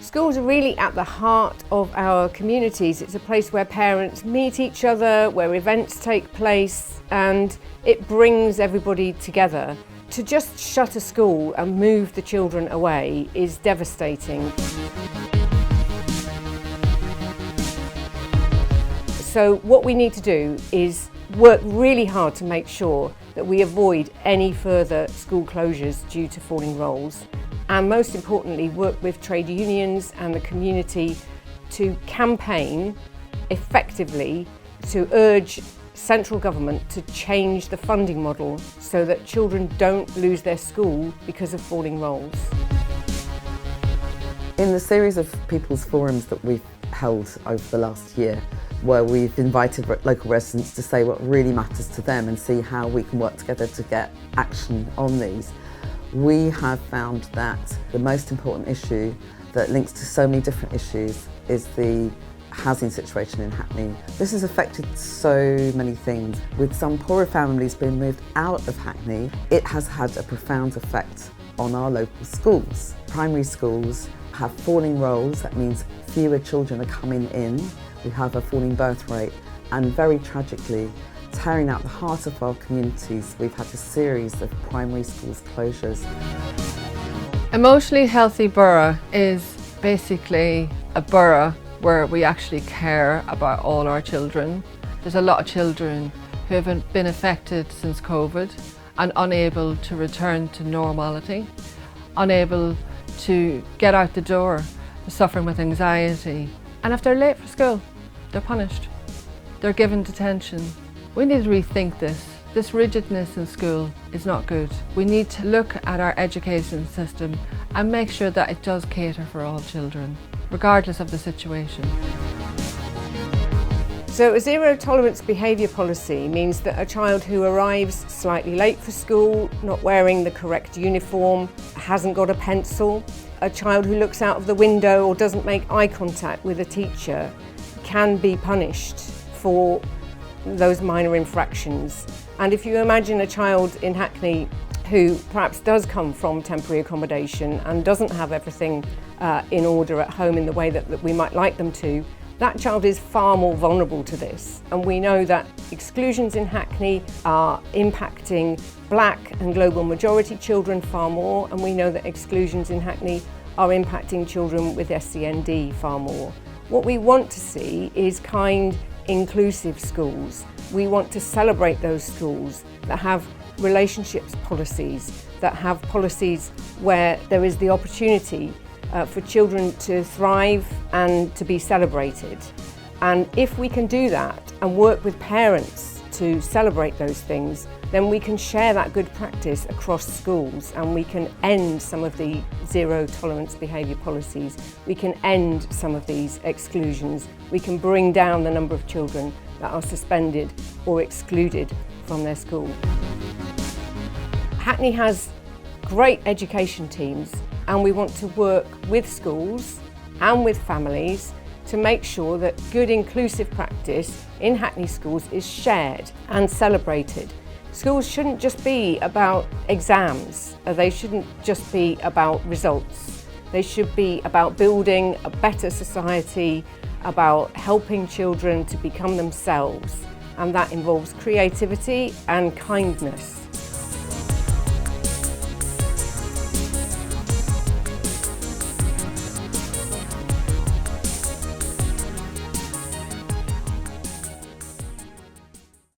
Schools are really at the heart of our communities. It's a place where parents meet each other, where events take place, and it brings everybody together. To just shut a school and move the children away is devastating. So what we need to do is work really hard to make sure that we avoid any further school closures due to falling roles, and most importantly work with trade unions and the community to campaign effectively to urge central government to change the funding model so that children don't lose their school because of falling roles. In the series of people's forums that we've held over the last year, where we've invited local residents to say what really matters to them and see how we can work together to get action on these, we have found that the most important issue that links to so many different issues is the housing situation in Hackney. This has affected so many things. With some poorer families being moved out of Hackney, it has had a profound effect on our local schools. Primary schools have falling roles, that means fewer children are coming in. We have a falling birth rate, and very tragically, tearing out the heart of our communities, we've had a series of primary schools closures. Emotionally healthy borough is basically a borough where we actually care about all our children. There's a lot of children who have been affected since COVID and unable to return to normality, unable to get out the door, suffering with anxiety. And if they're late for school, they're punished. They're given detention. We need to rethink this. This rigidness in school is not good. We need to look at our education system and make sure that it does cater for all children, regardless of the situation. So a zero tolerance behaviour policy means that a child who arrives slightly late for school, not wearing the correct uniform, hasn't got a pencil, a child who looks out of the window or doesn't make eye contact with a teacher can be punished for those minor infractions. And if you imagine a child in Hackney who perhaps does come from temporary accommodation and doesn't have everything in order at home in the way that we might like them to, that child is far more vulnerable to this. And we know that exclusions in Hackney are impacting black and global majority children far more, and we know that exclusions in Hackney are impacting children with SEND far more. What we want to see is kind, inclusive schools. We want to celebrate those schools that have relationships policies, that have policies where there is the opportunity for children to thrive and to be celebrated. And if we can do that and work with parents to celebrate those things, then we can share that good practice across schools, and we can end some of the zero tolerance behaviour policies. We can end some of these exclusions. We can bring down the number of children that are suspended or excluded from their school. Hackney has great education teams, and we want to work with schools and with families to make sure that good inclusive practice in Hackney schools is shared and celebrated. Schools shouldn't just be about exams, they shouldn't just be about results. They should be about building a better society, about helping children to become themselves, and that involves creativity and kindness.